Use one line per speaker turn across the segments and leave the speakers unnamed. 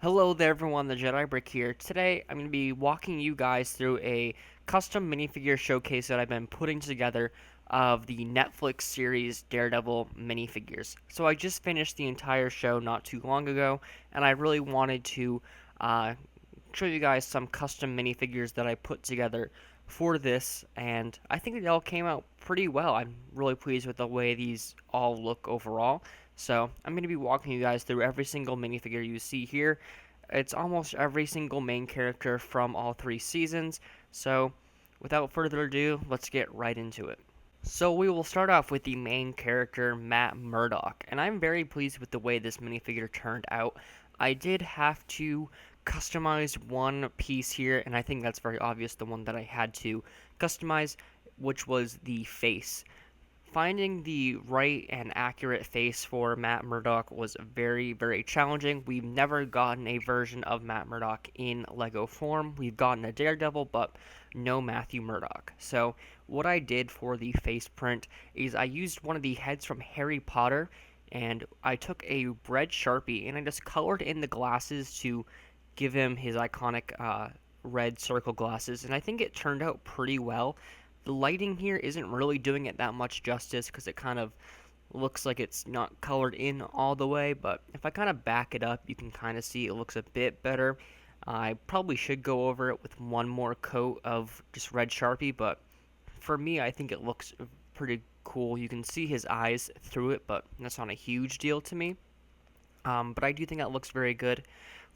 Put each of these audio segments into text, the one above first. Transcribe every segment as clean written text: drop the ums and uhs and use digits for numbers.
Hello there everyone, the Jedi Brick here. Today I'm going to be walking you guys through a custom minifigure showcase that I've been putting together of the Netflix series Daredevil minifigures. So I just finished the entire show not too long ago, and I really wanted to uh, show you guys some custom minifigures that I put together for this, and I think they all came out pretty well. I'm really pleased with the way these all look overall. So I'm going to be walking you guys through every single minifigure you see here. It's almost every single main character from all three seasons. So without further ado, let's get right into it. So we will start off with the main character, Matt Murdock, and I'm very pleased with the way this minifigure turned out. I did have to customize one piece here, and I think that's very obvious, the one that I had to customize, which was the face. Finding the right and accurate face for Matt Murdock was very, very challenging. We've never gotten a version of Matt Murdock in Lego form. We've gotten a Daredevil, but no Matthew Murdock. So, what I did for the face print is I used one of the heads from Harry Potter, and I took a red Sharpie and I just colored in the glasses to give him his iconic red circle glasses, and I think it turned out pretty well. The lighting here isn't really doing it that much justice because it kind of looks like it's not colored in all the way, but if I kind of back it up, you can kind of see it looks a bit better. I probably should go over it with one more coat of just red Sharpie, but for me, I think it looks pretty cool. You can see his eyes through it, but that's not a huge deal to me. But I do think that looks very good.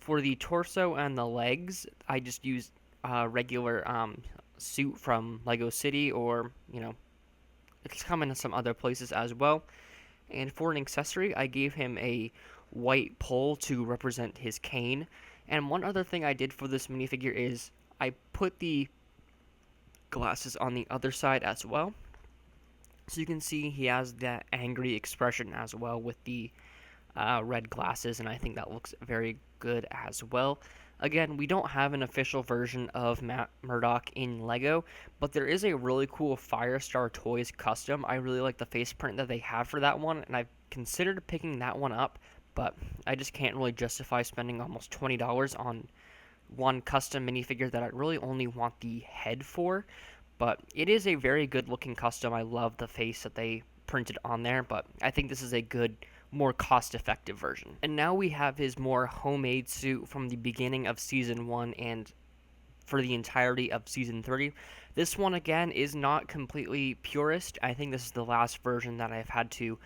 For the torso and the legs, I just used regular suit from Lego City, or it's come in some other places as well. And for an accessory, I gave him a white pole to represent his cane. And one other thing I did for this minifigure is I put the glasses on the other side as well. So you can see he has that angry expression as well with the red glasses, and I think that looks very good as well. Again, we don't have an official version of Matt Murdock in Lego, but there is a really cool Firestar Toys custom. I really like the face print that they have for that one, and I've considered picking that one up, but I just can't really justify spending almost $20 on one custom minifigure that I really only want the head for. But it is a very good looking custom. I love the face that they printed on there, but I think this is a good, more cost effective version. And now we have his more homemade suit from the beginning of season 1 and for the entirety of season 3. This one again is not completely purist. I think this is the last version that I've had to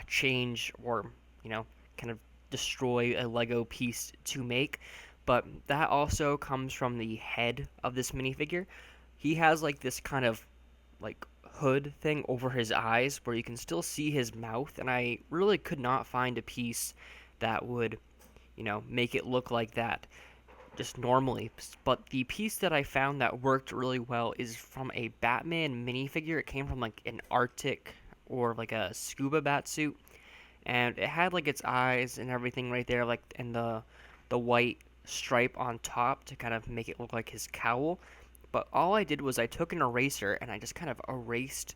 change, or kind of destroy a Lego piece to make. But that also comes from the head of this minifigure. He has like this kind of like hood thing over his eyes where you can still see his mouth, and I really could not find a piece that would make it look like that just normally. But the piece that I found that worked really well is from a Batman minifigure. It came from like an Arctic or like a scuba bat suit, and it had like its eyes and everything right there, like, and the white stripe on top to kind of make it look like his cowl. But all I did was I took an eraser and I just kind of erased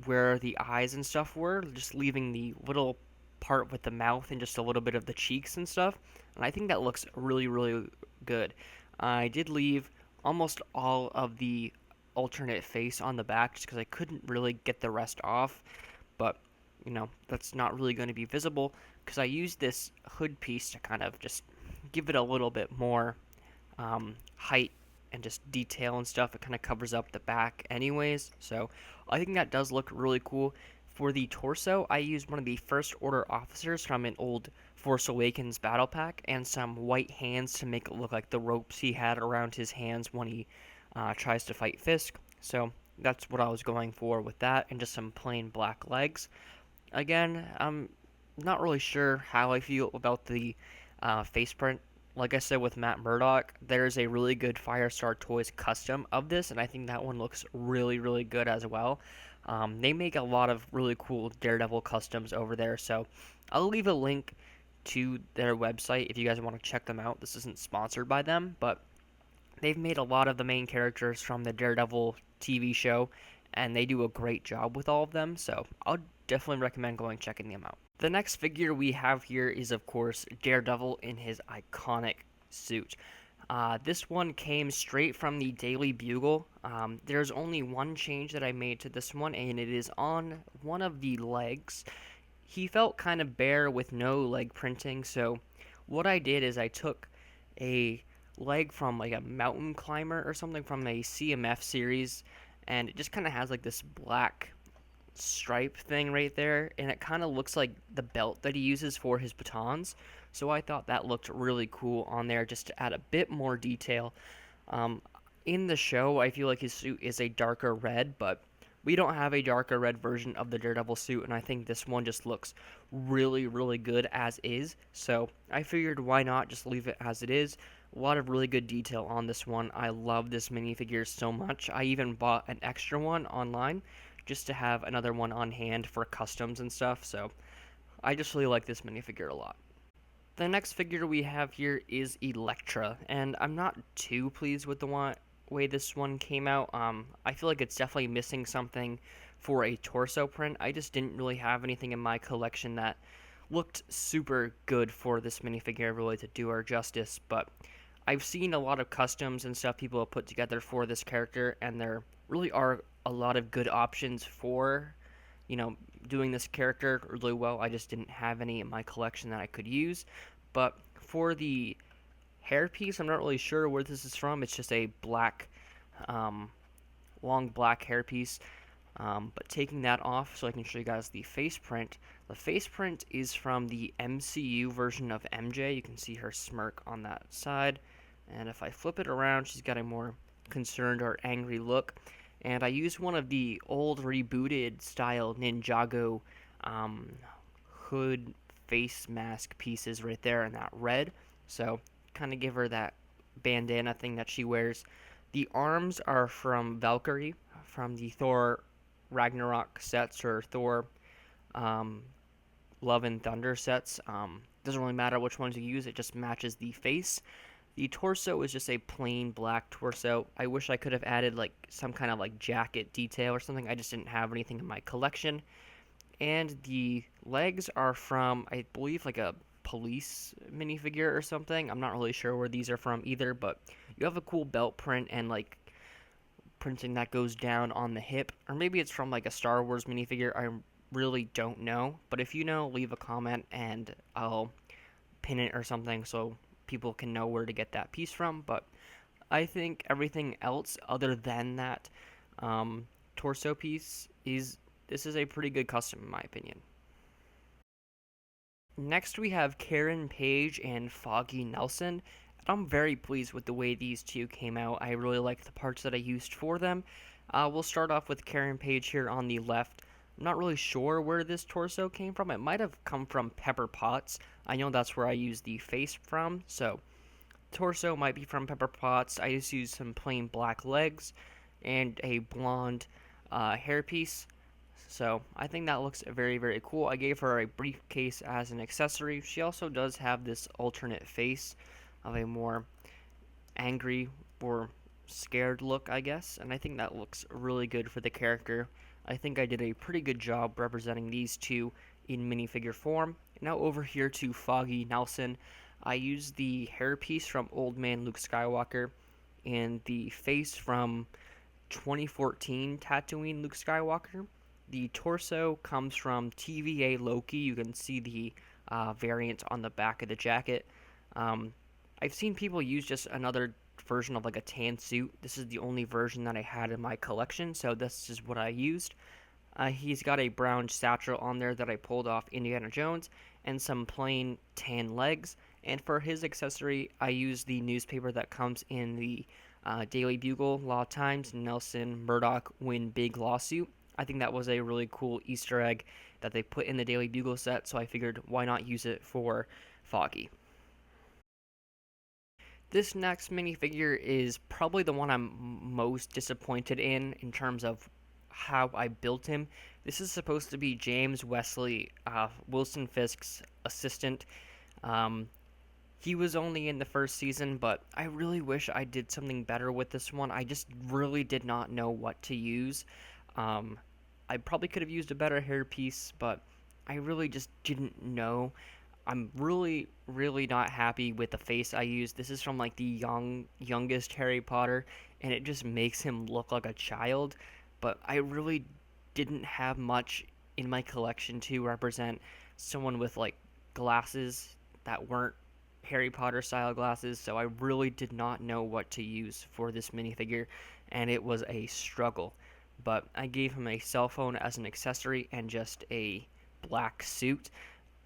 where the eyes and stuff were, just leaving the little part with the mouth and just a little bit of the cheeks and stuff. And I think that looks really, really good. I did leave almost all of the alternate face on the back just because I couldn't really get the rest off. But, that's not really going to be visible because I used this hood piece to kind of just give it a little bit more height and just detail and stuff. It kind of covers up the back anyways, so I think that does look really cool. For the torso, I used one of the First Order officers from an old Force Awakens battle pack and some white hands to make it look like the ropes he had around his hands when he tries to fight Fisk. So that's what I was going for with that, and just some plain black legs. Again, I'm not really sure how I feel about the face print. Like I said with Matt Murdock, there's a really good Firestar Toys custom of this, and I think that one looks really, really good as well. They make a lot of really cool Daredevil customs over there, so I'll leave a link to their website if you guys want to check them out. This isn't sponsored by them, but they've made a lot of the main characters from the Daredevil TV show, and they do a great job with all of them, so I'll definitely recommend going checking them out. The next figure we have here is, of course, Daredevil in his iconic suit. This one came straight from the Daily Bugle. There's only one change that I made to this one, and it is on one of the legs. He felt kind of bare with no leg printing, so what I did is I took a leg from like a mountain climber or something from a CMF series, and it just kind of has like this black stripe thing right there, and it kind of looks like the belt that he uses for his batons. So I thought that looked really cool on there just to add a bit more detail. Um, in the show, I feel like his suit is a darker red, but we don't have a darker red version of the Daredevil suit, and I think this one just looks really, really good as is. So I figured why not just leave it as it is. A lot of really good detail on this one. I love this minifigure so much. I even bought an extra one online just to have another one on hand for customs and stuff. So I just really like this minifigure a lot. The next figure we have here is Elektra, and I'm not too pleased with the way this one came out. I feel like it's definitely missing something for a torso print. I just didn't really have anything in my collection that looked super good for this minifigure really to do her justice, but I've seen a lot of customs and stuff people have put together for this character, and there really are a lot of good options for, you know, doing this character really well. I just didn't have any in my collection that I could use. But for the hairpiece, I'm not really sure where this is from. It's just a black, um, long black hairpiece. But taking that off so I can show you guys the face print. The face print is from the MCU version of MJ. You can see her smirk on that side. And if I flip it around, she's got a more concerned or angry look. And I used one of the old rebooted style Ninjago um, hood face mask pieces right there in that red. So kind of give her that bandana thing that she wears. The arms are from Valkyrie from the Thor Ragnarok sets or Thor um, Love and Thunder sets. Doesn't really matter which ones you use, it just matches the face. The torso is just a plain black torso. I wish I could have added like some kind of like jacket detail or something. I just didn't have anything in my collection. And the legs are from, I believe, like a police minifigure or something. I'm not really sure where these are from either, but you have a cool belt print and like printing that goes down on the hip, or maybe it's from like a Star Wars minifigure. I really don't know, but if you know, leave a comment and I'll pin it or something so people can know where to get that piece from. But I think everything else other than that torso piece is this is a pretty good custom in my opinion. Next, we have Karen Page and Foggy Nelson. I'm very pleased with the way these two came out. I really like the parts that I used for them. We'll start off with Karen Page here on the left. I'm not really sure where this torso came from. It might have come from Pepper Potts. I know that's where I used the face from, so torso might be from Pepper Potts. I just used some plain black legs and a blonde hairpiece. So I think that looks very, very cool. I gave her a briefcase as an accessory. She also does have this alternate face of a more angry or scared look, I guess. And I think that looks really good for the character. I think I did a pretty good job representing these two in minifigure form. Now over here to Foggy Nelson. I used the hairpiece from Old Man Luke Skywalker and the face from 2014 Tatooine Luke Skywalker. The torso comes from TVA Loki. You can see the variant on the back of the jacket. Um, I've seen people use just another version of like a tan suit. This is the only version that I had in my collection, so this is what I used. He's got a brown satchel on there that I pulled off Indiana Jones and some plain tan legs. And for his accessory, I used the newspaper that comes in the Daily Bugle, Law Times, Nelson Murdoch win big lawsuit. I think that was a really cool Easter egg that they put in the Daily Bugle set, so I figured why not use it for Foggy. This next minifigure is probably the one I'm most disappointed in terms of how I built him. This is supposed to be James Wesley, Wilson Fisk's assistant. Um, he was only in the first season, but I really wish I did something better with this one. I just really did not know what to use. Um, I probably could have used a better hairpiece, but I really just didn't know. I'm really not happy with the face I used. This is from like the youngest Harry Potter, and it just makes him look like a child. But I really didn't have much in my collection to represent someone with like glasses that weren't Harry Potter style glasses, so I really did not know what to use for this minifigure, and it was a struggle. But I gave him a cell phone as an accessory and just a black suit.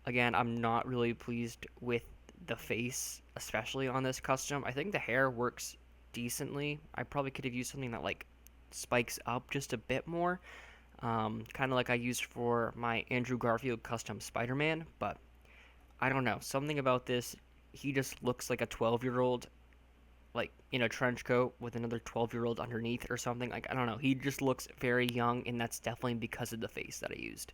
Again, I'm not really pleased with the face, especially on this custom. I think the hair works decently. I probably could have used something that like spikes up just a bit more, kind of like I used for my Andrew Garfield custom Spider-Man. But I don't know, something about this. He just looks like a 12-year-old, like in a trench coat with another 12-year-old underneath or something. Like I don't know. He just looks very young, and that's definitely because of the face that I used.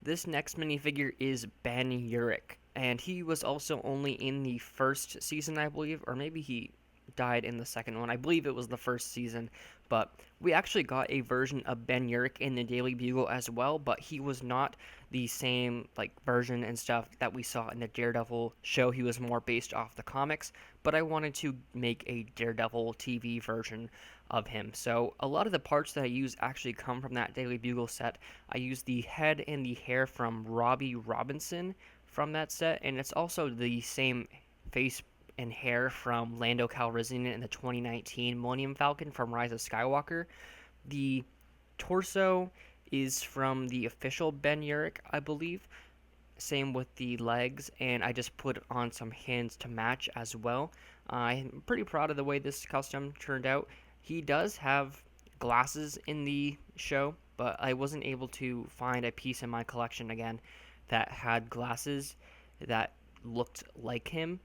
This next minifigure is Ben Urich, and he was also only in the first season, I believe, or maybe he died in the second one. I believe it was the first season, but we actually got a version of Ben Urich in the Daily Bugle as well, but he was not the same like version and stuff that we saw in the Daredevil show. He was more based off the comics, but I wanted to make a Daredevil TV version of him. So a lot of the parts that I use actually come from that Daily Bugle set. I use the head and the hair from Robbie Robinson from that set, and it's also the same face and hair from Lando Calrissian in the 2019 Millennium Falcon from Rise of Skywalker. The torso is from the official Ben Urich, I believe. Same with the legs, and I just put on some hands to match as well. I'm pretty proud of the way this custom turned out. He does have glasses in the show, but I wasn't able to find a piece in my collection again that had glasses that looked like him.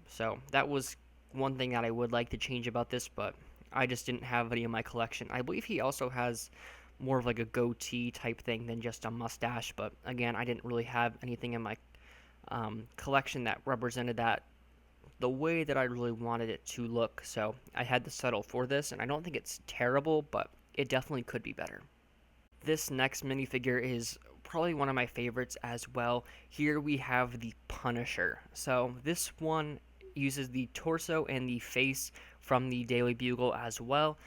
So that was one thing that I would like to change about this, but I just didn't have any in my collection. I believe he also has more of like a goatee type thing than just a mustache, but again, I didn't really have anything in my collection that represented that the way that I really wanted it to look, so I had to settle for this, and I don't think it's terrible, but it definitely could be better. This next minifigure is probably one of my favorites as well. Here we have the Punisher. So this one uses the torso and the face from the Daily Bugle as well,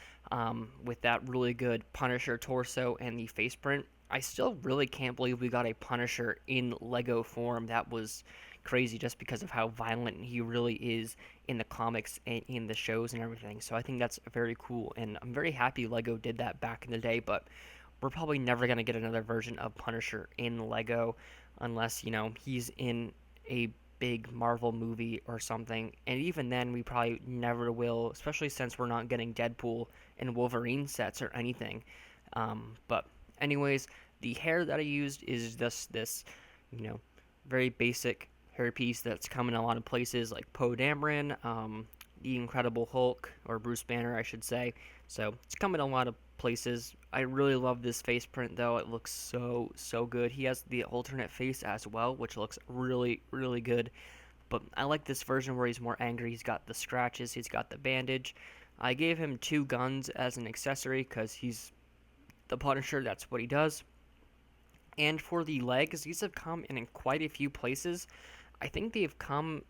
with that really good Punisher torso and the face print. I still really can't believe we got a Punisher in Lego form. That was crazy just because of how violent he really is in the comics and in the shows and everything. So I think that's very cool, and I'm very happy Lego did that back in the day, but we're probably never going to get another version of Punisher in Lego unless, he's in a big Marvel movie or something. And even then, we probably never will, especially since we're not getting Deadpool and Wolverine sets or anything. But, anyways, the hair that I used is just this, you know, very basic hairpiece that's come in a lot of places like Poe Dameron, the Incredible Hulk, or Bruce Banner, I should say. So it's come in a lot of places. I really love this face print though. It looks so good. He has the alternate face as well, which looks really good. But I like this version where he's more angry. He's got the scratches, he's got the bandage. I gave him two guns as an accessory because he's the Punisher, that's what he does. And for the legs, these have come in quite a few places. I think they've come,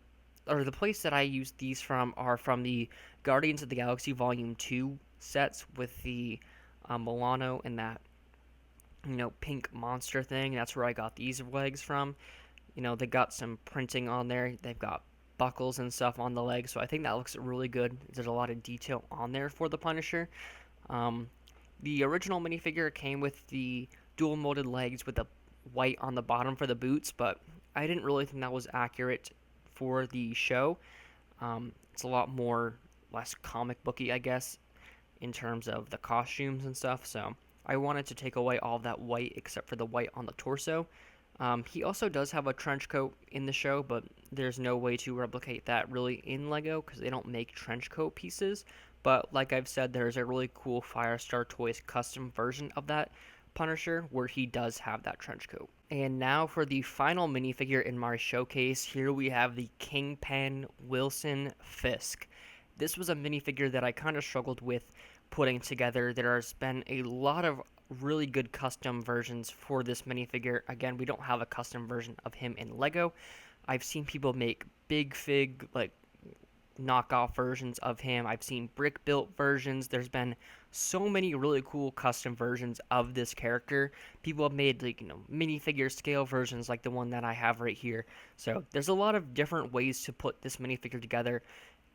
or the place that I used these from are from the Guardians of the Galaxy Volume 2 sets with the Milano and that, pink monster thing. That's where I got these legs from. They got some printing on there. They've got buckles and stuff on the legs, so I think that looks really good. There's a lot of detail on there for the Punisher. Um, the original minifigure came with the dual molded legs with the white on the bottom for the boots, but I didn't really think that was accurate for the show. It's a lot less comic booky, I guess, in terms of the costumes and stuff. So I wanted to take away all that white except for the white on the torso. He also does have a trench coat in the show, but there's no way to replicate that really in Lego because they don't make trench coat pieces. But like I've said, there's a really cool Firestar Toys custom version of that Punisher where he does have that trench coat. And now for the final minifigure in my showcase, here we have the Kingpin Wilson Fisk. This was a minifigure that I kind of struggled with putting together. There has been a lot of really good custom versions for this minifigure. Again, we don't have a custom version of him in Lego. I've seen people make big fig, like, knockoff versions of him. I've seen brick built versions. There's been so many really cool custom versions of this character. People have made, like, minifigure scale versions like the one that I have right here. So there's a lot of different ways to put this minifigure together.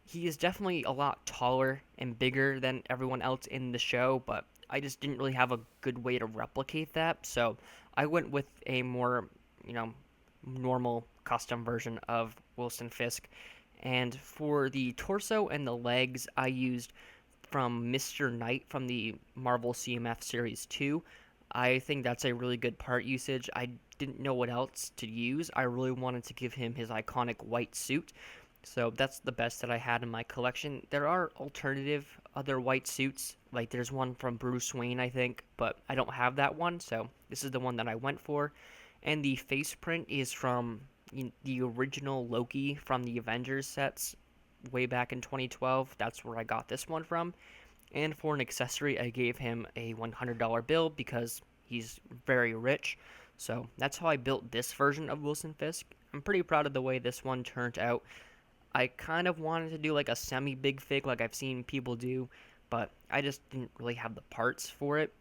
He is definitely a lot taller and bigger than everyone else in the show, but I just didn't really have a good way to replicate that. So I went with a more, you know, normal custom version of Wilson Fisk. And for the torso and the legs, I used from Mr. Knight from the Marvel CMF Series 2. I think that's a really good part usage. I didn't know what else to use. I really wanted to give him his iconic white suit. So that's the best that I had in my collection. There are alternative other white suits. Like there's one from Bruce Wayne, I think, but I don't have that one. So this is the one that I went for. And the face print is from the original Loki from the Avengers sets way back in 2012. That's where I got this one from. And for an accessory, I gave him a $100 bill because he's very rich. So that's how I built this version of Wilson Fisk. I'm pretty proud of the way this one turned out. I kind of wanted to do like a semi big fig like I've seen people do, but I just didn't really have the parts for it.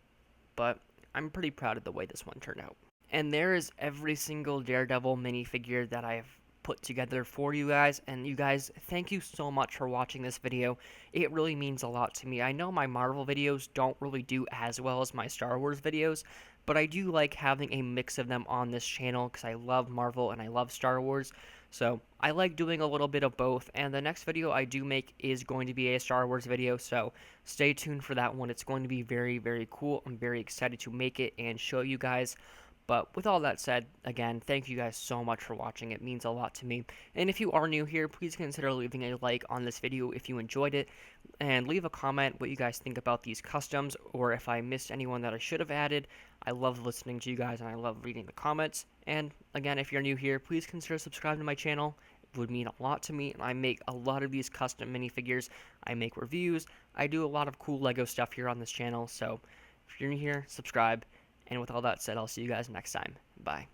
But I'm pretty proud of the way this one turned out. And there is every single Daredevil minifigure that I've put together for you guys. And you guys, thank you so much for watching this video. It really means a lot to me. I know my Marvel videos don't really do as well as my Star Wars videos, but I do like having a mix of them on this channel because I love Marvel and I love Star Wars. So I like doing a little bit of both, and the next video I do make is going to be a Star Wars video, so stay tuned for that one. It's going to be very, very cool. I'm very excited to make it and show you guys. But with all that said, again, thank you guys so much for watching. It means a lot to me. And if you are new here, please consider leaving a like on this video if you enjoyed it. And leave a comment what you guys think about these customs, or if I missed anyone that I should have added. I love listening to you guys, and I love reading the comments. And again, if you're new here, please consider subscribing to my channel. It would mean a lot to me. I make a lot of these custom minifigures. I make reviews. I do a lot of cool Lego stuff here on this channel. So if you're new here, subscribe. And with all that said, I'll see you guys next time. Bye.